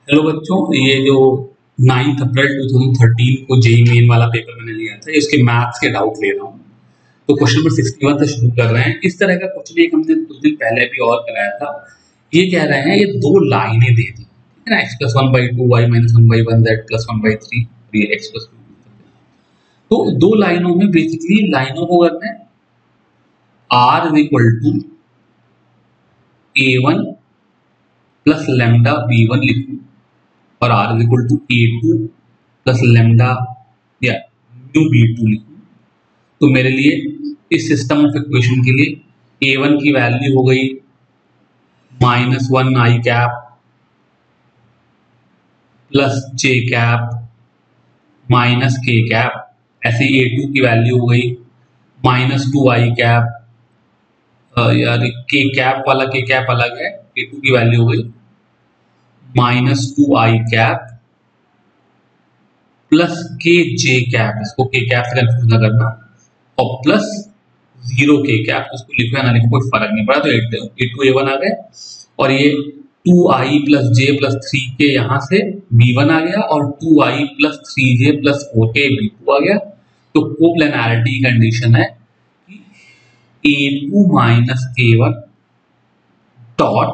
Hello बच्चों, ये जो 9 अप्रैल 2013 को जेईई मेन वाला पेपर मैंने लिया था, इसके मैथ्स के डाउट ले रहा हूँ। तो क्वेश्चन नंबर 61 से शुरू कर रहे हैं। इस तरह का क्वेश्चन एक हमने कुछ दिन पहले भी और कराया था। ये कह रहे हैं, ये दो लाइनें दे दी, ठीक है ना, x plus 1/2 y minus 1/1 z plus 1/3 ये x प्लस 2। तो दो लाइनों में बेसिकली लाइनों को करना है r is equal to a1 plus lambda b1 लिखूं और r is equal to a2 plus lambda या म्यू b2 लिखूं। तो मेरे लिए इस सिस्टम ऑफ इक्वेशन के लिए a1 की वैल्यू हो गई -1 i cap plus j cap minus k cap. ऐसे a2 की वैल्यू हो गई -2 i कैप, यार k कैप वाला k कैप अलग है, a2 की वैल्यू हो गई -2 i कैप प्लस के जे कैप, इसको के कैप से कंफ्यूज ना करना, और प्लस 0 के कैप, उसको लिखो या ना लिखो कोई फर्क नहीं पड़ा। तो A2 A1 आ गए और ये 2i प्लस जे प्लस 3k यहाँ से b1 आ गया और 2i plus 3j plus 4k b2 आ गया। तो कोप्लेनैरिटी कंडीशन है कि A2 minus A1 dot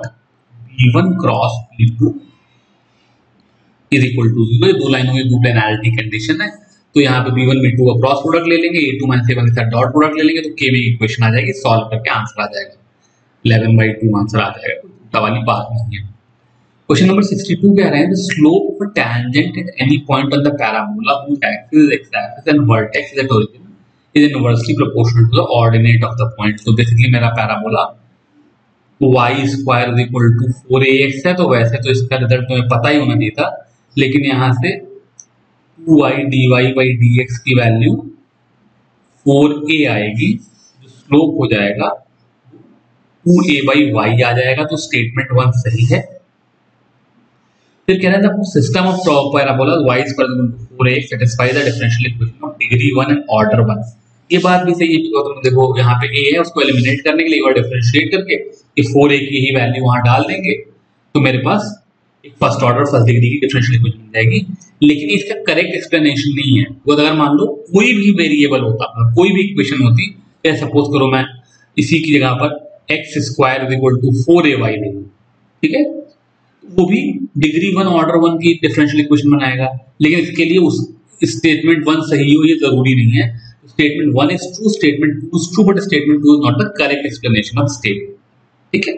b1 cross b2 is equal to 0। दो लाइनों की कोप्लेनैरिटी कंडीशन है। तो यहाँ पे b1 b2 का क्रॉस प्रोडक्ट ले लेंगे, A2 माइनस A1 के साथ डॉट प्रोडक्ट ले लेंगे, तो k में इक्वेशन आ जाएगी, सॉल्व करके आंसर आ जाएगा 11/2 आंसर आ जाएगा। कोई टूटा वाली बात नहीं है। क्वेश्चन नंबर 62 कह रहे हैं, the slope of a tangent at any point on the parabola whose axis is x-axis and vertex is at origin is inversely proportional to the ordinate of the point। तो basically मेरा parabola y square is equal to 4ax है, तो वैसे तो इसका result तुम्हें पता ही होना चाहिए था, लेकिन यहाँ से 2y dy by dx की वैल्यू 4a आएगी, जो स्लोप हो जाएगा 2a by y आ जाएगा। तो स्टेटमेंट 1 सही है। फिर कह रहा था system of parabola y equal to 4ax satisfy the differential equation of degree 1 and order 1। ये बात भी सही है, तुम देखो यहाँ पे a है, उसको एलिमिनेट करने के लिए एक बार डिफरेंशिएट करके ये 4a की ही वैल्यू वहां डाल देंगे, तो मेरे पास एक फर्स्ट ऑर्डर फर्स्ट डिग्री की डिफरेंशियल इक्वेशन मिल जाएगी। लेकिन इसका करेक्ट एक्सप्लेनेशन नहीं है। वो अगर मान लो कोई भी वेरिएबल होता, कोई भी इक्वेशन होती, सपोज करो मैं इसी की जगह पर x square is equal to 4ay लिखूं, ठीक है, वो भी डिग्री 1 ऑर्डर 1 की डिफरेंशियल इक्वेशन बनाएगा। लेकिन इसके लिए उस स्टेटमेंट 1 सही हो ये जरूरी नहीं है। Statement 1 is true, statement 2 is true, but statement 2 is not the correct explanation of statement, ठीक है।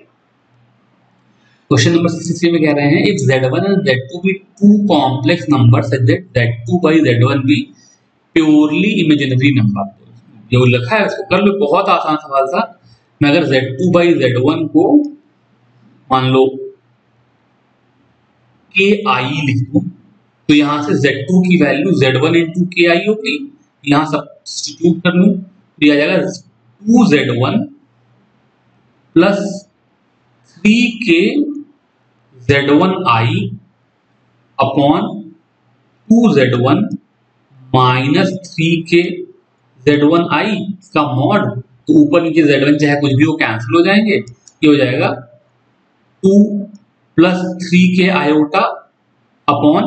क्वेश्चन नंबर 63 में कह रहे हैं, if z1 and z2 be two complex numbers such that z2 by z1 be purely imaginary number। जो लिखा है उसको कर लो, बहुत आसान सवाल था। मैं अगर z2 by z1 को मान लो के आई लिख दूं, तो यहां से z2 की वैल्यू z1 इंटू के आई होगी, यहां सब्स्टिट्यूट कर लूं तो यह आ जाएगा 2z1 plus 3k z1i upon 2z1 minus 3k z1i का मॉड। तो ऊपर नीचे z1 चाहे कुछ भी हो कैंसिल हो जाएंगे, ये हो जाएगा 2 plus 3k iota upon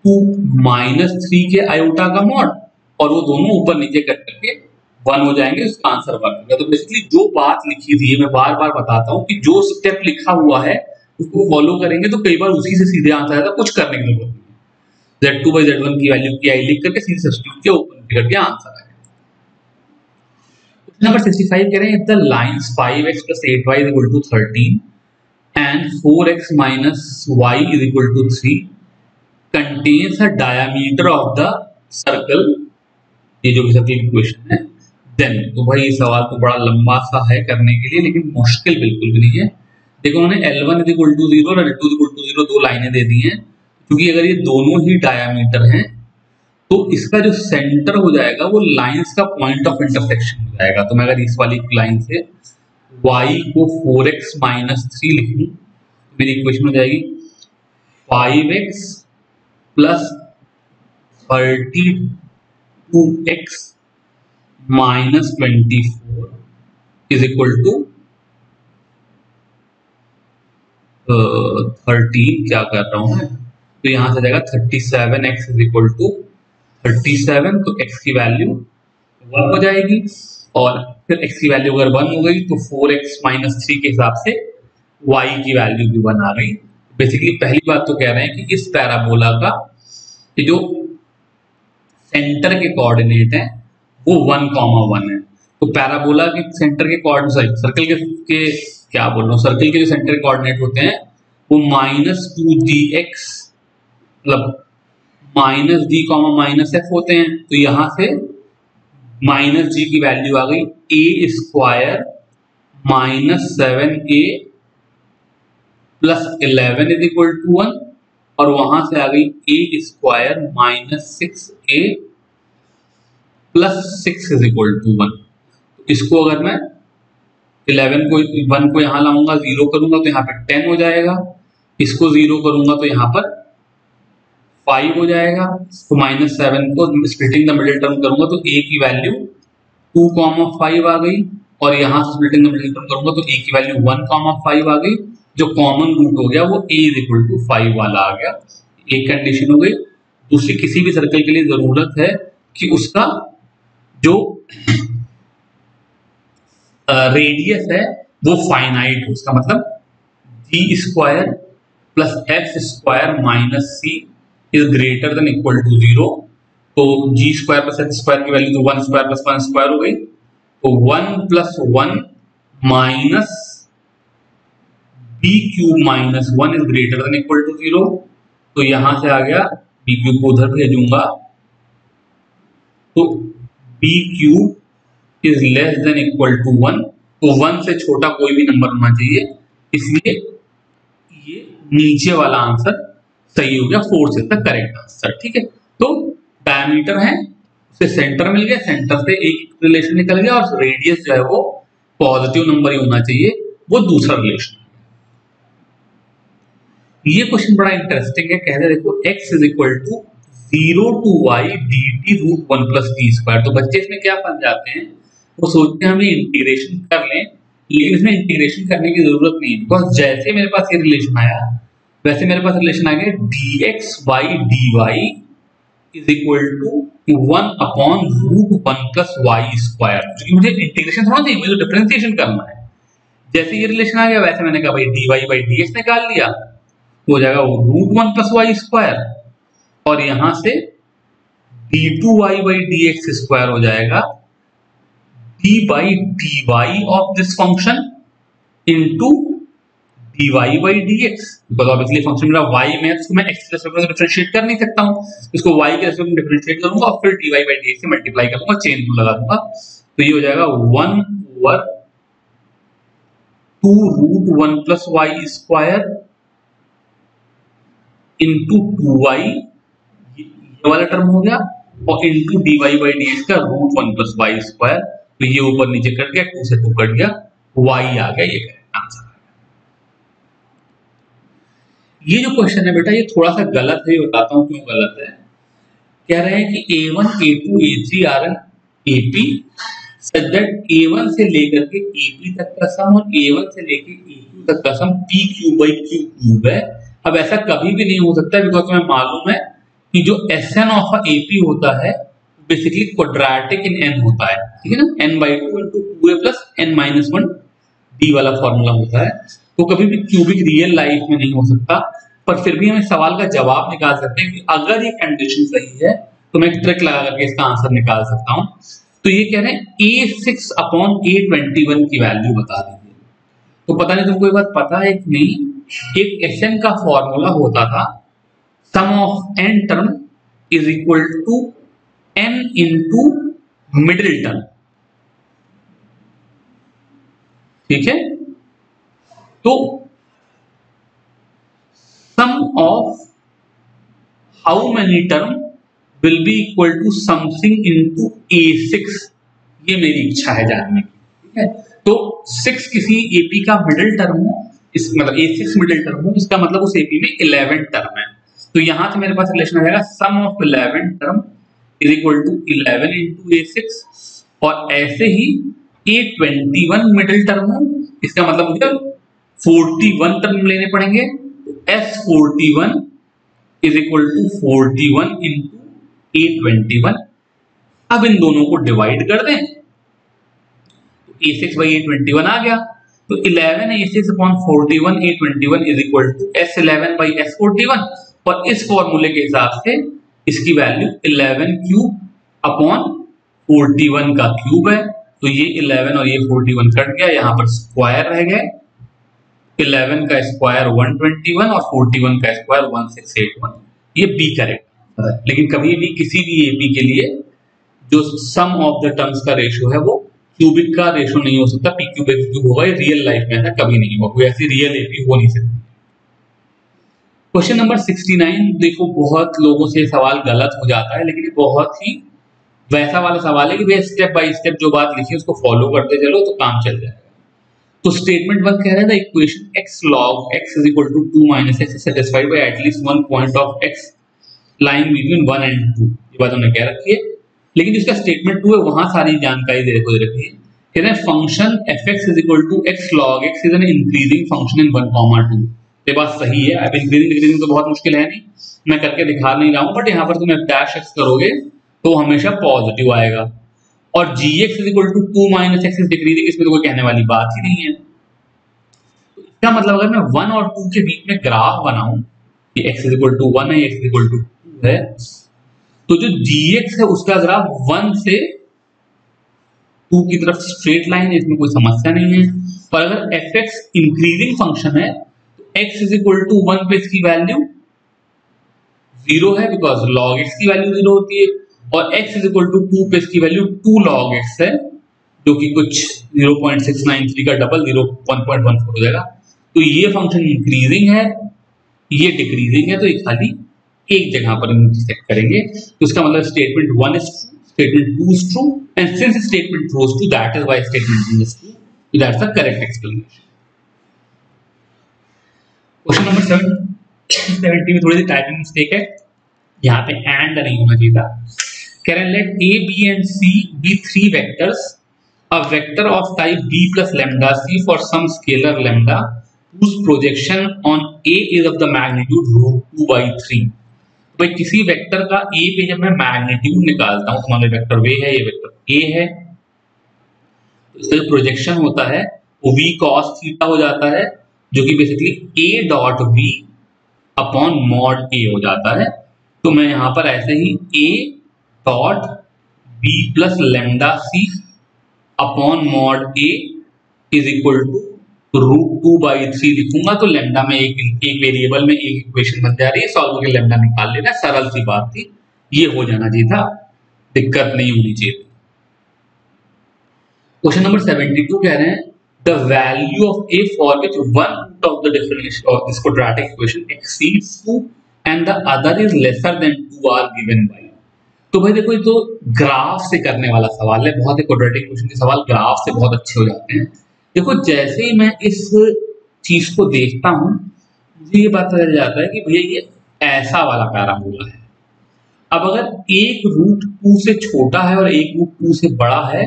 2 minus 3k iota का मॉड, और वो दोनों ऊपर नीचे कट करके 1 हो जाएंगे, उसका आंसर 1 होगा। तो बेसिकली जो बात लिखी थी, मैं बार बार बताता हूं कि जो स्टेप लिखा हुआ है उसको फॉलो करेंगे तो कई बार उसी से सीधे आंसर आता है, कुछ करने की जरूरत नहीं है। z2 by z1 की वैल्यू की आई लिख करके सीधे सब्स्टिट्यूट किया, ऊपर करके आंसर आएगा। नंबर 65 कह रहे हैं, the lines 5x plus 8y is equal to 13 and 4x minus y is equal to 3 contains a diameter of the circle। ये जो भी सर्कल इक्वेशन है, देन तो भाई ये सवाल तो बड़ा लंबा सा है करने के लिए, लेकिन मुश्किल बिल्कुल भी नहीं है। देखो उन्होंने L1 is equal to 0 और L2 is equal to 0 दो लाइनें दे दी हैं, क्योंकि अगर ये दोनों ही डायामीटर हैं तो इसका जो सेंटर हो जाएगा वो लाइंस का पॉइंट ऑफ इंटरसेक्शन हो जाएगा। तो मैं अगर इस वाली लाइन से y को 4x माइनस 3 लिखूं, मेरी इक्वेशन हो जाएगी 5x plus 32x minus 24 is equal to 13 क्या कर रहा हूँ मैं, तो यहाँ से जाएगा 37x इज इक्वल टू 37, तो x की वैल्यू 1 हो जाएगी, और फिर x की वैल्यू अगर 1 हो गई तो 4x माइनस 3 के हिसाब से y की वैल्यू भी 1 आ गई। बेसिकली पहली बात तो कह रहे हैं कि इस पैराबोला का ये जो सेंटर के कोऑर्डिनेट है वो 1,1 है। तो पैराबोला के सेंटर के कोऑर्डिनेट, सर्कल के क्या बोल रहा हूँ, सर्कल के जो सेंटर के कोऑर्डिनेट होते हैं वो -2gx मतलब minus D comma minus F होते हैं। तो यहां से माइनस जी की वैल्यू आ गई a square -7a plus 11 is equal to 1, और वहां से आ गई a square -6a plus 6 is equal to 1। इसको अगर मैं 11 को 1 को यहां लाऊंगा, 0 करूंगा तो यहाँ पे 10 हो जाएगा, इसको 0 करूंगा तो यहाँ पर 5 हो जाएगा। तो -7 को स्प्लिटिंग द मिडिल टर्म करूंगा तो a की वैल्यू 2,5 आ गई, और यहां से स्प्लिटिंग द मिडिल टर्म करूंगा तो a की वैल्यू 1,5 आ गई। जो कॉमन रूट हो गया वो a इज इक्वल टू 5 वाला आ गया। एक कंडीशन हो गई। दूसरी, किसी भी सर्कल के लिए जरूरत है कि उसका जो रेडियस है वो फाइनाइट हो। उसका मतलब g square plus f square minus c is greater than equal to 0। तो g square plus f square की वैल्यू तो 1 स्क्वायर प्लस 1 स्क्वायर हो गई, तो 1 plus 1 minus b cube minus 1 is greater than equal to 0। तो यहां से आ गया, बी क्यूब को उधर भेजूंगा तो b cube is less than equal to 1। तो 1 से छोटा कोई भी नंबर होना चाहिए, इसलिए ये नीचे वाला आंसर सही हो गया, 4 इज द करेक्ट आंसर। ठीक है, तो डायमीटर है उसे सेंटर मिल गया, सेंटर से एक रिलेशन निकल गया, और रेडियस जो है वो पॉजिटिव नंबर ही होना चाहिए, वो दूसरा रिलेशन। ये क्वेश्चन बड़ा इंटरेस्टिंग है। कहते देखो x is equal to 0 to y dt root 1 plus t square. तो बच्चे इसमें क्या फंस जाते हैं, वो सोचते हैं हम ये इंटीग्रेशन कर लें, लेकिन इसमें इंटीग्रेशन करने की जरूरत नहीं है, बिकॉज जैसे मेरे पास ये रिलेशन आया वैसे मेरे पास रिलेशन आ गया dx by dy is equal to 1 upon root 1 plus y square. क्योंकि मुझे इंटीग्रेशन थोड़ा नहीं, मुझे डिफरेंशिएशन करना है। जैसे ये रिलेशन आ गया वैसे मैंने कहा भाई dy by dx निकाल लिया, हो जाएगा रूट 1 प्लस वाई स्क्वायर, और यहां से d2y by dx स्क्वायर हो जाएगा d by dy of this function into dy by dx। Because obviously function मेरा y में है, तो मैं x के रेस्पेक्ट में डिफरेंशिएट कर नहीं सकता हूं, इसको y के रेस्पेक्ट में डिफरेंशिएट करूंगा और फिर dy by dx से मल्टीप्लाई करूंगा, चेन रूल लगा दूंगा। तो ये हो जाएगा 1 over 2 root 1 plus y square into 2y, ये वाला टर्म हो गया, और इंटू dy by dx का रूट 1 प्लस वाई स्क्वायर। तो ये ऊपर नीचे कट गया, 2 से 2 कट गया, y आ गया, ये करेक्ट आंसर। ये जो क्वेश्चन है बेटा ये थोड़ा सा गलत है, बताता हूं क्यों गलत है। कह रहे हैं कि a1 a2 a3 are an ap such that a1 से लेकर के ap तक का सम और a1 से लेकर aq तक का सम p cube by q cube है। अब ऐसा कभी भी नहीं हो सकता, बिकॉज तुम्हें मालूम है कि जो Sn ऑफ AP होता है बेसिकली क्वाड्रेटिक इन n होता है, ठीक है ना, n by 2 into 2a plus n minus 1 d वाला फॉर्मूला होता है। तो कभी भी क्यूबिक रियल लाइफ में नहीं हो सकता, पर फिर भी हम इस सवाल का जवाब निकाल सकते हैं कि अगर ये कंडीशन सही है तो मैं एक ट्रिक लगा करके इसका आंसर निकाल सकता हूं। तो ये कह रहे हैं a6 अपॉन a21 की वैल्यू बता दीजिए। तो पता नहीं तुमको ये बात पता है कि नहीं, एक Sn का फॉर्मूला होता था sum of n term is equal to n into middle term, ठीक है। तो sum of how many term will be equal to something into a6, ये मेरी इच्छा है जानने की, ठीक है। तो 6 किसी AP का मिडिल टर्म हो, इस मतलब a6 मिडिल टर्म हो, इसका मतलब उस AP में 11 टर्म है। तो यहां से मेरे पास रिलेशन आ जाएगा sum of 11 term is equal to 11 into a6, और ऐसे ही a21 मिडिल टर्म हो, इसका मतलब मुझे 41 टर्म लेने पड़ेंगे। S41 is equal to 41 into A21। अब इन दोनों को डिवाइड कर दें तो A6/A21 आ गया। तो 11 A6 upon 41 A21 is equal to S11/S41, और इस फॉर्मूले के हिसाब से इसकी वैल्यू 11 क्यूब अपॉन 41 का क्यूब है। तो ये 11 और ये 41 कट गया, यहां पर स्क्वायर रह गए। 11 का स्क्वायर 121 और 41 का स्क्वायर 1681। ये बी करेक्ट है। लेकिन कभी भी किसी भी एपी के लिए जो सम ऑफ द टर्म्स का रेशियो है वो क्यूबिक का रेशियो नहीं हो सकता, पी क्यूब एक्स क्यूब होगा। ये रियल लाइफ में ऐसा कभी नहीं होगा, कोई ऐसी रियल एपी हो नहीं सकती। क्वेश्चन नंबर 69, देखो बहुत लोगों से सवाल गलत हो जाता है, लेकिन ये बहुत ही वैसा वाला सवाल है कि भैया स्टेप बाय स्टेप जो बात लिखी है उसको फॉलो करते चलो तो काम चल जाएगा। तो स्टेटमेंट 1 कह रहा है the equation x log x is equal to 2 minus x is satisfied by at least one point of x lying between 1 and 2। ये बात हमने कह रखी है, लेकिन जिसका स्टेटमेंट 2 है वहां सारी जानकारी दे रखी है। कह रहे हैं function fx is equal to x log x is an increasing function in 1, 2। ये बात सही है। अब इंक्रीजिंग डिक्रीजिंग तो बहुत मुश्किल है नहीं, मैं करके दिखा नहीं रहा हूं, बट यहाँ पर तुम f' x करोगे तो हमेशा पॉजिटिव आएगा। और gx is equal to 2 minus x is decreasing, इसमें तो कोई कहने वाली बात ही नहीं है। तो इसका मतलब अगर मैं 1 और 2 के बीच में ग्राफ बनाऊं कि x is equal to 1 है, x is equal to 2 है, तो जो gx है उसका ग्राफ 1 से 2 की तरफ स्ट्रेट लाइन है, इसमें कोई समस्या नहीं है। पर अगर fx इंक्रीजिंग फंक्शन है तो x is equal to 1 पे इसकी वैल्यू 0 है, बिकॉज log x की वैल्यू 0 होती है, और x is equal to 2 पे इसकी वैल्यू 2 log x है, जो कि कुछ 0.693 का डबल 1.14 हो जाएगा। तो ये फंक्शन इंक्रीजिंग है, ये डिक्रीजिंग है, तो ये खाली एक जगह पर इंटरसेक्ट करेंगे। तो इसका मतलब statement 1 is true, statement 2 is true, and since statement true is true that is why statement 1 is true. So that's the correct explanation. Question number 70 में थोड़ी सी टाइपिंग मिस्टेक है, यहाँ पे एंड नहीं होना चाहिए था। कह रहे हैं late a b and c be 3 vectors, a vector of type b plus lambda c for some scalar lambda whose projection on a is of the magnitude √2/3। भाई किसी वेक्टर का a पे जब मैं मैग्नीट्यूड निकालता हूं, तो मान लो वेक्टर वे है, ये वेक्टर a है, तो इसका जो प्रोजेक्शन होता है वो v cos थीटा हो जाता है, जो कि basically a dot v upon mod a हो जाता है। तो मैं यहां पर ऐसे ही a dot b plus lambda c upon mod a is equal to √2/3 लिखूंगा। तो लेमडा में एक वेरिएबल में एक इक्वेशन बन जा रही है, सॉल्व करके लेमडा निकाल लेना, सरल सी बात थी, ये हो जाना चाहिए था, दिक्कत नहीं होनी चाहिए। क्वेश्चन नंबर 72 कह रहे हैं the value of a for which one root of the differential of this quadratic equation exceeds 2 and the other is lesser than 2 are given by. तो भाई देखो ये तो ग्राफ से करने वाला सवाल है, बहुत ही क्वाड्रेटिक इक्वेशन के सवाल ग्राफ से बहुत अच्छे हो जाते हैं। देखो जैसे ही मैं इस चीज को देखता हूं मुझे ये बात चल जाता है कि भैया ये ऐसा वाला पैराबोला है। अब अगर एक रूट 2 से छोटा है और एक रूट 2 से बड़ा है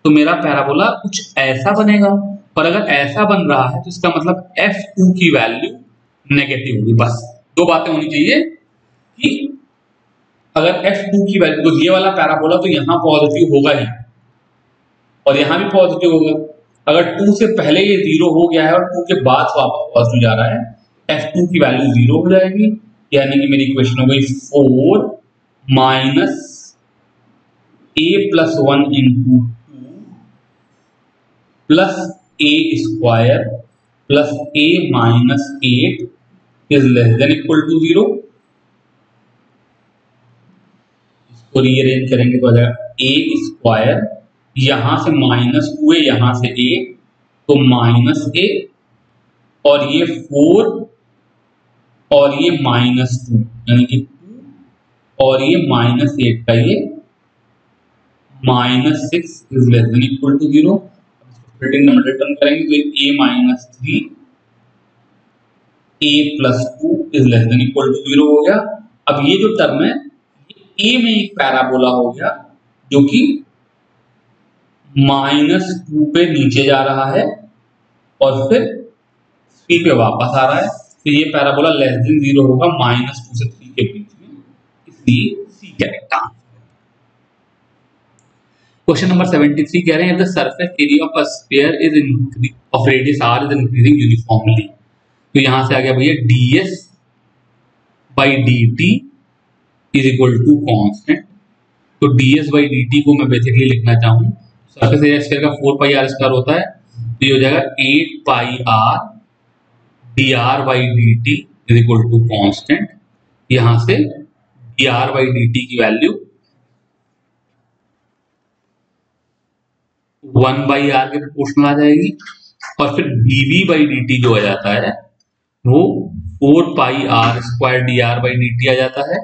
तो मेरा पैराबोला कुछ ऐसा बनेगा, पर अगर ऐसा बन रहा है तो इसका मतलब f2 की वैल्यू नेगेटिव होगी। बस दो बातें होनी चाहिए कि अगर f2 की वैल्यू, तो ये वाला पैराबोला तो यहां पॉजिटिव होगा ही और यहां भी पॉजिटिव होगा। अगर 2 से पहले ये 0 हो गया है और 2 के बाद वापस पॉजिटिव जा रहा है, f2 की वैल्यू 0 हो जाएगी, यानी कि मेरी इक्वेशन हो गई 4 minus a plus 1 into 2 plus a square plus a minus 8 is less than equal to 0। इसको रीअरेंज करेंगे तो आ जाएगा a स्क्वायर, यहां से -2 है, यहां से a, तो -a, और ये 4 और ये -2 यानी कि 2, और ये -8 का ये -6 is less than equal to 0। Splitting number return करेंगे तो a -3 a plus 2 is less than equal to 0 हो गया। अब ये जो टर्म है a में एक पैराबोला हो गया जो कि -2 पे नीचे जा रहा है और फिर 3 पे वापस आ रहा है, तो ये पैराबोला लेस देन 0 होगा -2 से 3 के बीच में, इसलिए c correct answer. Question number 73 कह रहे हैं, the surface area of a sphere is of radius r is increasing uniformly. तो यहां से आ गया भैया ds by dt is equal to constant. तो ds बाई dt को मैं बेसिकली लिखना चाहूँ, सरफेस एरिया स्फीयर का 4 पाई r स्क्वायर होता है, तो ये हो जाएगा 8 pi r dr by dt is equal to constant. यहां से dr बाई dt की वैल्यू 1 बाई r के प्रोपोर्शनल आ जाएगी, और फिर dv बाई dt जो आ जाता है वो 4 पाई r square dr by dt आ जाता है।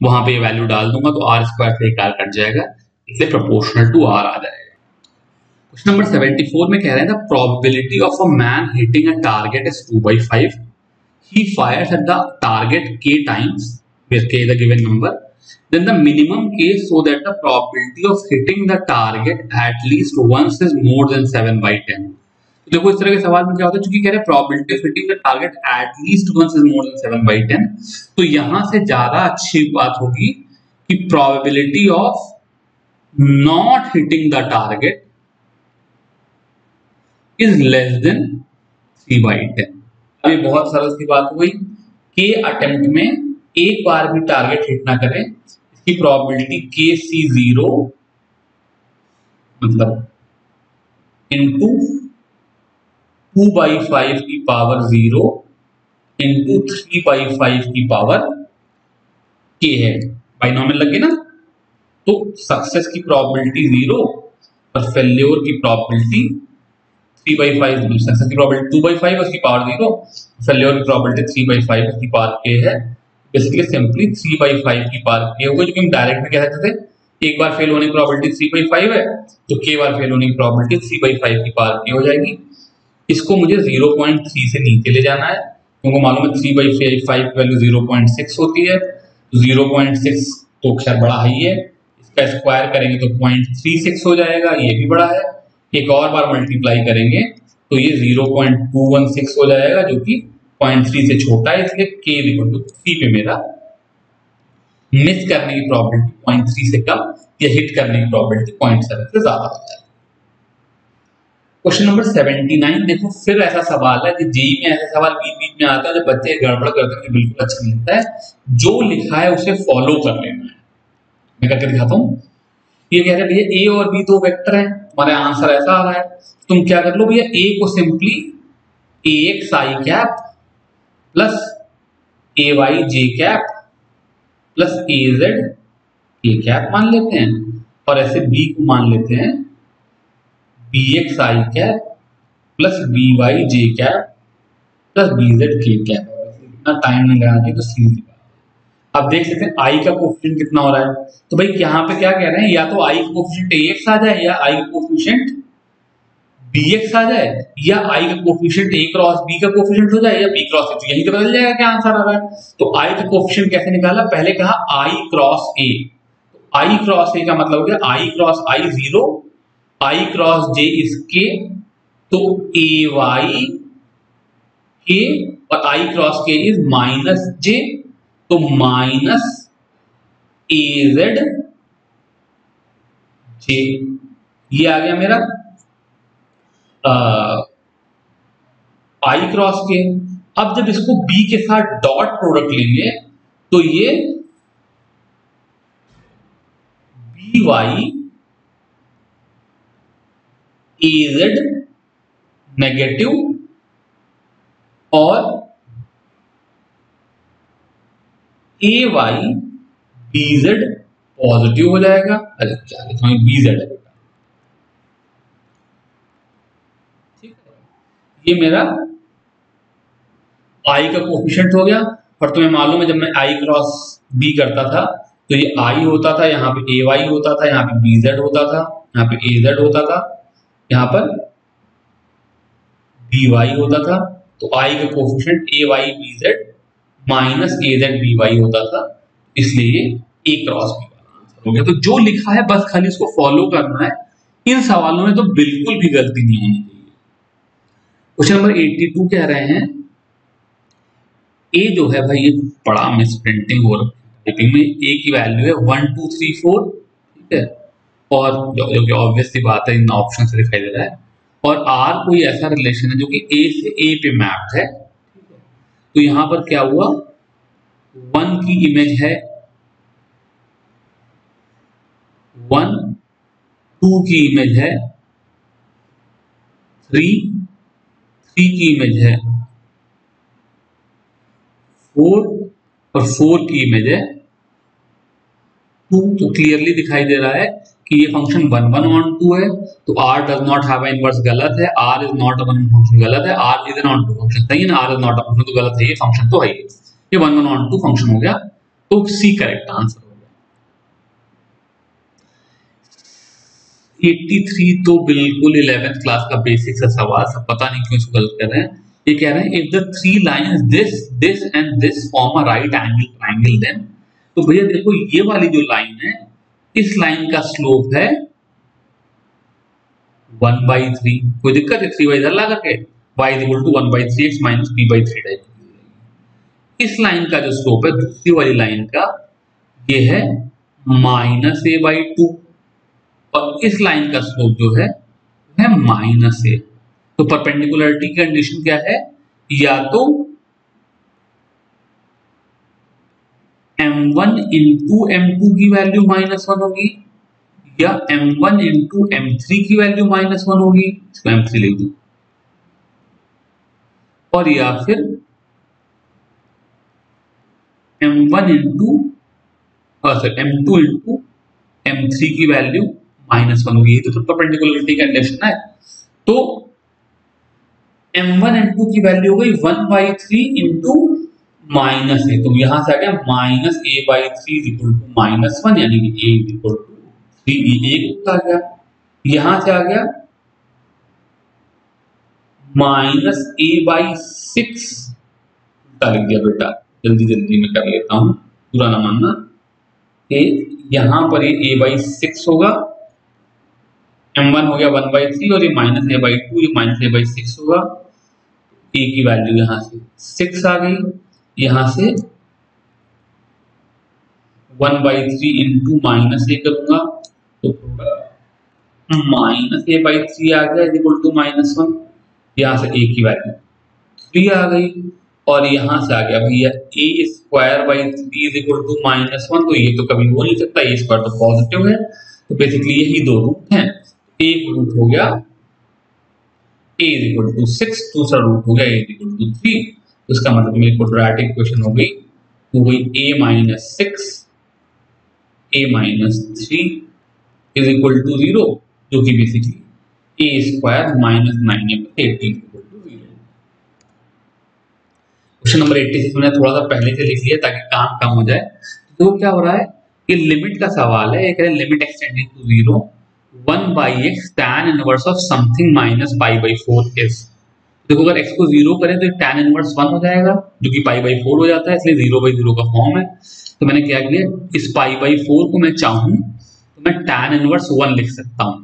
वहां पे वैल्यू डाल दूंगा तो r स्क्वायर से एक r कट जाएगा, इसलिए प्रोपोर्शनल टू r आ जाएगा। क्वेश्चन नंबर 74 में कह रहे हैं, the probability of a man hitting a target is 2/5। He fires at the target k times, where k is a given number, then the minimum case so that the probability of hitting the target at least once is more than 7/10। तो देखो इस तरह के सवाल में क्या होता है, क्योंकि कह रहे हैं probability of hitting the target at least once is more than 7/10, तो यहां से ज्यादा अच्छी बात होगी कि probability of not hitting the target is less than 3/10। अभी बहुत सरल सी बात हुई कि अटेम्प्ट में एक बार भी टारगेट हिट ना करें, इसकी प्रोबेबिलिटी KC0 मतलब इंटू 2/5 की पावर 0 इंटू 3/5 की पावर k है, बाइनोमियल लगे ना, तो सक्सेस की प्रोबेबिलिटी 0 और फेल्योर की प्रोबेबिलिटी 3/5, सक्सेस की प्रोबेबिलिटी 2/5 उसकी पावर 0, फेल्योर की प्रोबेबिलिटी 3/5 उसकी पावर k है। बेसिकली सिंपली 3/5 की पावर k होगा, जो कि हम डायरेक्ट में कह सकते थे एक बार फेल होने की प्रोबेबिलिटी 3/5 है, तो k बार फेल होने की प्रोबेबिलिटी 3/5 की पावर k हो जाएगी। इसको मुझे 0.3 से नीचे ले जाना है, क्योंकि मालूम है 3/5 की वैल्यू 0.6 होती है, 0.6 तो खैर बड़ा ही है, इसका स्क्वायर करेंगे तो 0.36 हो जाएगा, ये भी बड़ा है, एक और बार मल्टीप्लाई करेंगे तो ये 0.216 हो जाएगा, जो कि 0.3 से छोटा है, इसलिए k इक्वल टू 3 पे मेरा मिस करने की प्रोबेबिलिटी 0.3 से कम या हिट करने की प्रोबेबिलिटी 0.7 से ज्यादा होता है। क्वेश्चन नंबर 79 देखो, फिर ऐसा सवाल है कि जेई में ऐसा सवाल बीच बीच में आता है जब बच्चे गड़बड़ करते हैं, बिल्कुल अच्छा नहीं लगता है। जो लिखा है उसे फॉलो कर लेना है। मैं करके दिखाता हूँ। ये कह रहे हैं भैया ए और बी दो वेक्टर हैं, हमारा आंसर ऐसा आ रहा है, तुम क्या कर लो भैया, ए को simply ax i cap plus ay j cap plus az k cap मान लेते हैं, और ऐसे बी को मान लेते हैं bx i cap plus by j cap plus bz k cap. इतना टाइम नहीं लगाना चाहिए, तो सीधी बात है। अब देख सकते हैं आई का कोफिशिएंट कितना हो रहा है, तो भाई यहाँ पे क्या कह रहे हैं, या तो आई का कोफिशिएंट ax आ जाए, या आई का कोफिशिएंट bx आ जाए, या i का कोफिशिएंट a क्रॉस b का कोफिशिएंट हो जाए, या b क्रॉस a, तो यही तो बदल जाएगा क्या आंसर आ रहा है। तो i का कोफिशिएंट कैसे निकाला, पहले कहा i क्रॉस a, तो i क्रॉस a का मतलब हो गया i cross i 0, i cross j is k, तो ay k और i cross k is minus j, तो माइनस az j, ये आ गया मेरा आई क्रॉस के। अब जब इसको बी के साथ डॉट प्रोडक्ट लेंगे तो ये बी वाई ए जेड नेगेटिव और ए वाई बी जेड पॉजिटिव हो जाएगा। अरे क्या लिखा है, बी जेड है, ये मेरा आई का कोफिशिएंट हो गया। और तुम्हें मालूम है जब मैं आई क्रॉस बी करता था तो ये आई होता था, यहाँ पे ए वाई होता था, यहाँ पे बी जेड होता था, यहाँ पे ए जेड होता था, यहाँ पर बी वाई होता था। तो आई का कोफिशिएंट ए वाई बी जेड माइनस ए जेड बी वाई होता था, इसलिए ए क्रॉस बी वाला आंसर हो गया। तो जो लिखा है बस खाली इसको फॉलो करना है, इन सवालों में तो बिल्कुल भी गलती नहीं होनी चाहिए। क्वेश्चन नंबर 82 कह रहे हैं, ए जो है भाई ये बड़ा मिस प्रिंटिंग हो रखी है टाइपिंग में। ए की वैल्यू है 1 2 3 4, ठीक है, और जो कि ऑब्वियस सी बात है इन ऑप्शन से दिखाई दे रहा है। और आर कोई ऐसा रिलेशन है जो कि ए से ए पे मैप्ड है। तो यहां पर क्या हुआ, 1 की इमेज है 1, 2 की इमेज है 3, 3 की इमेज है 4 और 4 की इमेज है 2। तो क्लियरली दिखाई दे रहा है कि ये फंक्शन 1 1 ऑन 2 है। तो r does not have an inverse गलत है, r is not a one function गलत है, r is an on 2 function सही है ना, r is not a function तो गलत है, ये फंक्शन तो है ही, ये 1 1 ऑन 2 फंक्शन हो गया। तो सी करेक्ट आंसर हो गया। 83 तो बिल्कुल 11th क्लास का बेसिक सा सवाल, सब पता नहीं क्यों इसको गलत कर रहे हैं। ये कह रहे हैं if the three lines this this and this form a right angle triangle then. तो भैया देखो ये वाली जो लाइन है, इस लाइन का स्लोप है 1/3। कोई दिक्कत है, 3 इधर ला करके y इज इक्वल टू 1/3x माइनस p/3 टाइप। इस लाइन का जो स्लोप है दूसरी वाली लाइन का, ये है -a/2, और इस लाइन का स्लोप जो है -a। तो परपेंडिकुलरिटी की कंडीशन क्या है, या तो m1 इंटू m2 की वैल्यू -1 होगी, या m1 इंटू m3 की वैल्यू -1 होगी, इसको m3 लिख दो, और या फिर m1 into m2 into m3 की वैल्यू -1 होगी। ये तो परपेंडिकुलरिटी कंडीशन है। तो m1 m2 की वैल्यू हो गई 1/3 इंटू -a, तो यहां से आ गया -a/3 इक्वल टू -1, यानी कि a इक्वल टू 3, ये एक आ गया। यहां से आ गया -a/6, लिख दिया बेटा, जल्दी जल्दी में कर लेता हूं, पूरा ना मानना। यहां पर ये a/6 होगा, m1 हो गया 1/3 और ये -a/2, ये -a/6 होगा। a की वैल्यू यहां से 6 आ गई, यहां से 1/3 इंटू -a करूंगा तो -a/3 आ गया इक्वल टू -1। यहां से a की वैल्यू 3 आ गई, और यहां से आ गया भैया a²/3 इज इक्वल टू -1। तो ये तो कभी हो नहीं सकता, a स्क्वायर तो पॉजिटिव है। तो बेसिकली यही दो रूट हैं, एक रूट हो गया a इज इक्वल टू 6, दूसरा रूट हो गया a इज इक्वल टू 3। तो इसका मतलब मेरी क्वाड्रेटिक इक्वेशन हो गई a-6 a-3 is equal to 0, जो कि बेसिकली a² -9a/18 equal to 0। Question number 86 मैंने थोड़ा सा पहले से लिख लिया ताकि काम कम हो जाए। तो क्या हो रहा है, ये लिमिट का सवाल है, एक है limit extending to 0 1/x tan inverse of something minus π/4 is. देखो अगर x को 0 करें तो tan इनवर्स 1 हो जाएगा, जो कि π/4 हो जाता है, इसलिए 0/0 का फॉर्म है। तो मैंने क्या किया, इस π/4 को मैं चाहूं तो मैं tan इनवर्स 1 लिख सकता हूं।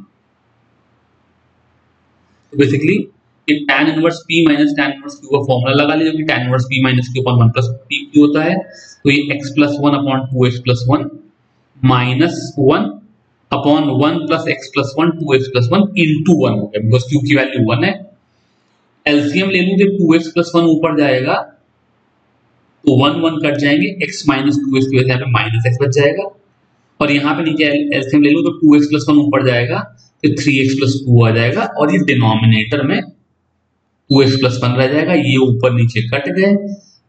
तो बेसिकली ये tan inverse p minus tan inverse q का फॉर्मूला लगा लीजिए, जो कि tan inverse p minus q upon 1 plus pq होता है। तो ये x plus 1 upon 2x plus 1 minus 1 upon 1 plus x plus 1 2x plus 1 into 1 हो गया, बिकॉज q की वैल्यू 1 है। एलसीएम ले लूं तो 2x प्लस 1 ऊपर जाएगा तो 1 1 कट जाएंगे, x माइनस 2x की वजह से यहाँ पे माइनस x बच जाएगा, और यहाँ पे नीचे एलसीएम ले लूं तो 2x प्लस 1 ऊपर जाएगा तो 3x प्लस 2 आ जाएगा, और ये डिनोमिनेटर में 2x प्लस 1 रह जाएगा, ये ऊपर नीचे कट गए।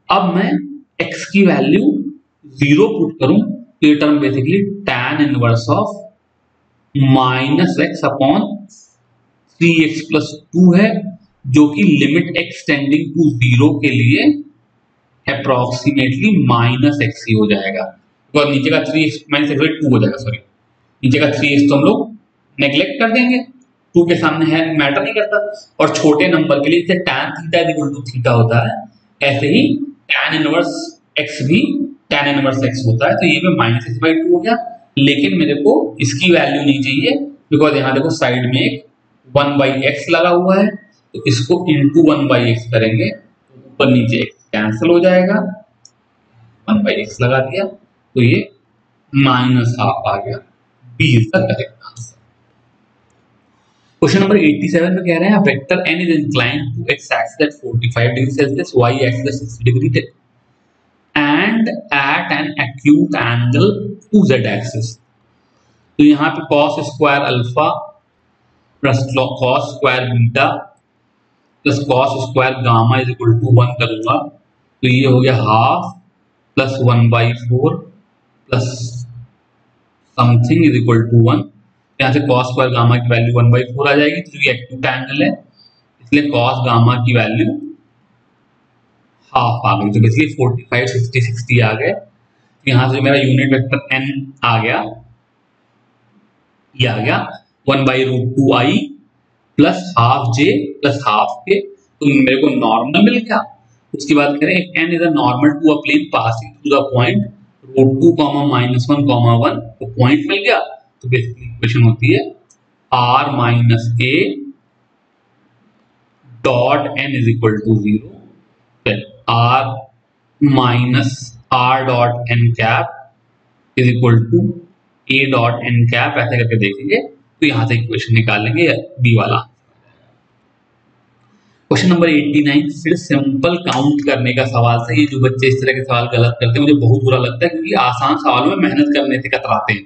अब मैं x की वैल्यू 0 पुट करूं तो ये term basically tan inverse of -x upon 3x plus 2 है, जो कि लिमिट एक्सटेंडिंग टू 0 के लिए अप्रोक्सीमेटली -x ही हो जाएगा। तो नीचे का 3x माइनस x 2 हो जाएगा, सॉरी नीचे का 3x तो हम लोग नेग्लेक्ट कर देंगे, 2 के सामने है मैटर नहीं करता। और छोटे नंबर के लिए जैसे tan theta equal to theta होता है, ऐसे ही tan इनवर्स x भी tan इनवर्स x होता है। तो ये भी -x/2 हो गया, लेकिन मेरे को इसकी वैल्यू नहीं चाहिए, बिकॉज यहाँ देखो साइड में एक 1/x लगा हुआ है, तो इसको इंटू 1/x करेंगे तो ऊपर नीचे x कैंसिल हो जाएगा, 1/x लगा दिया तो ये -12 आ गया। B is the correct answer. Question number 87 में कह रहे हैं vector n is inclined to x axis at 45 degree Celsius, y axis at 60 degree and at an acute angle to z axis। तो यहाँ पे cos square alpha plus cos square beta plus cos square gamma is equal to 1 करूंगा तो ये हो गया half plus 1/4 प्लस something is equal to 1। यहाँ से cos स्क्वायर गामा की वैल्यू 1/4 आ जाएगी, तो ये एक्यूट एंगल है इसलिए cos गामा की वैल्यू हाफ आ गई, तो इसलिए 45 60 60 आ गए। यहाँ से मेरा यूनिट वेक्टर n आ गया, ये आ गया 1/√2i plus half j plus half k, तो मेरे को नॉर्मल मिल गया। उसके बाद कह रहे हैं n is a normal to a plane passing through the point √2, -1, 1 तो पॉइंट मिल गया। तो बेसिकली इक्वेशन होती है r minus a dot n is equal to 0, फिर r minus r dot n cap is equal to a dot n cap, ऐसे करके देखेंगे तो यहां से इक्वेशन निकालेंगे बी वाला। क्वेश्चन नंबर 89 फिर सिंपल काउंट करने का सवाल था। ये जो बच्चे इस तरह के सवाल गलत करते हैं मुझे बहुत बुरा लगता है, क्योंकि आसान सवालों में मेहनत करने से कतराते हैं।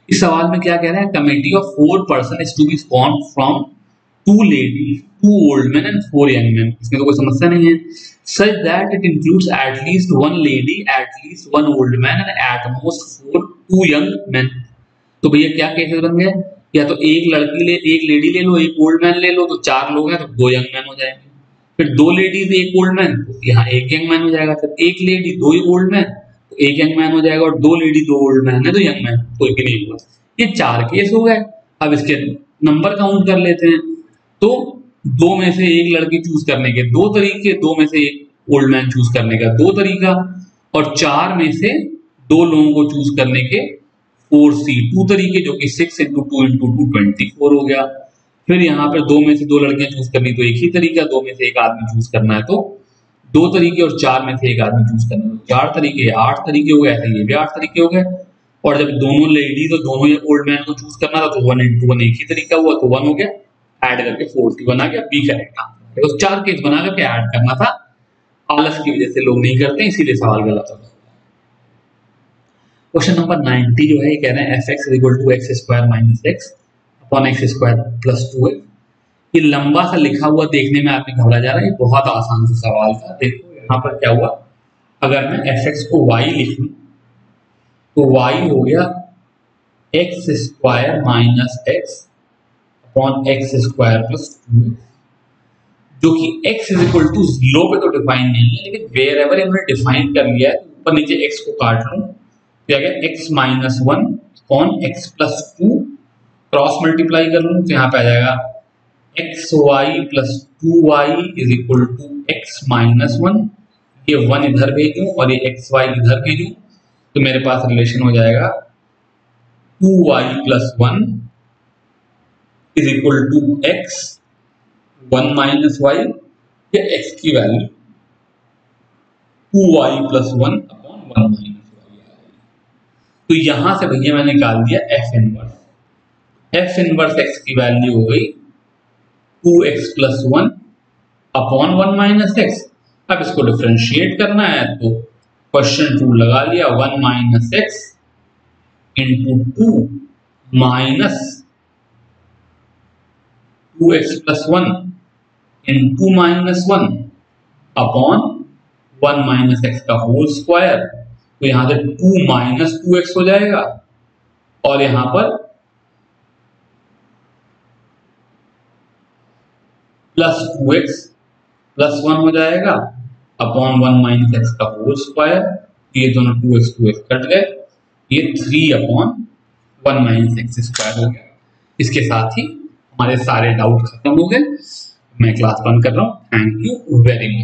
इस सवाल में क्या कह रहे हैं, committee of 4 person is to be formed from 2 ladies, 2 old man and 4 young man. इसमें तो कोई समस्या नहीं है। Such that it includes at least 1 lady, at least 1 old man and at most 2 young man. तो भैया क्या केसेस बन गए, या तो एक लड़की ले, एक लेडी ले लो, एक ओल्ड मैन ले लो, तो 4 लोग हैं तो 2 यंग मैन हो जाएंगे। फिर 2 लेडीज 1 ओल्ड मैन, तो यहाँ 1 यंग मैन हो जाएगा। फिर 1 लेडी 2 ओल्ड मैन तो 1 यंग मैन हो जाएगा, और 2 लेडी 2 ओल्ड मैन है तो यंग मैन कोई भी नहीं होगा। ये 4 केस हो गए। अब इसके नंबर काउंट कर लेते हैं। तो 2 में से 1 लड़की चूज करने के 2 तरीके, 2 में से 1 ओल्ड मैन चूज करने का 2 तरीका, और 4 में से 2 लोगों को चूज करने के 4C 2 तरीके, जो कि 6 × 2 × 2 24 हो गया। फिर यहाँ पर 2 में से 2 लड़कियां चूज करनी तो एक ही तरीका, 2 में से 1 आदमी चूज करना है तो 2 तरीके, और 4 में से 1 आदमी चूज करना है तो 4 तरीके, 8 तरीके हो गए। ऐसे ये भी 8 तरीके हो गए। और जब दोनों लेडीज और दोनों ओल्ड मैन को चूज करना था तो 1 × 1 एक ही तरीका हुआ तो 1 हो गया, ऐड करके 41 आ गया। B correct answer. तो 4 केस बना करके ऐड करना था, आलस की वजह से लोग नहीं करते, इसीलिए सवाल गलत होता है। क्वेश्चन नंबर 90 जो है ये कह रहे हैं fx = x² - x upon x² + 2x। ये लंबा सा लिखा हुआ देखने में आपने घबरा जा रहा है, ये बहुत आसान सा सवाल था। देखो यहाँ पर क्या हुआ, अगर मैं fx को y लिख लूं तो y हो गया x² - x upon x² + 2x, जो कि x = 0 पे तो डिफाइन नहीं है, लेकिन वेयर एवर इन्होंने डिफाइन कर लिया है तो ऊपर नीचे x को काट लूं तो क्या x - 1 upon x + 2 cross multiply कर लूं तो यहाँ पे आ जाएगा xy + 2y = x - 1। ये 1 इधर भेजूं और ये xy इधर भेजूं तो मेरे पास रिलेशन हो जाएगा 2y + 1 = x 1 - y, या x की वैल्यू 2y + 1 अपॉन 1 - y। तो यहां से भैया मैंने निकाल दिया f इनवर्स x की वैल्यू हो गई 2x + 1 अपॉन 1 - x। अब इसको डिफरेंशिएट करना है तो क्वेश्चन रूल लगा लिया, 1 - x × 2 minus 2x + 1 × -1 upon 1 - x का होल स्क्वायर। तो यहां से 2 - 2x हो जाएगा, और यहां पर +2x + 1 हो जाएगा अपॉन 1 - x का होल स्क्वायर। ये दोनों 2x कट गए, ये 3 अपॉन 1 - x² हो गया। इसके साथ ही हमारे सारे डाउट खत्म हो गए। मैं क्लास बंद कर रहा हूँ। Thank you very much.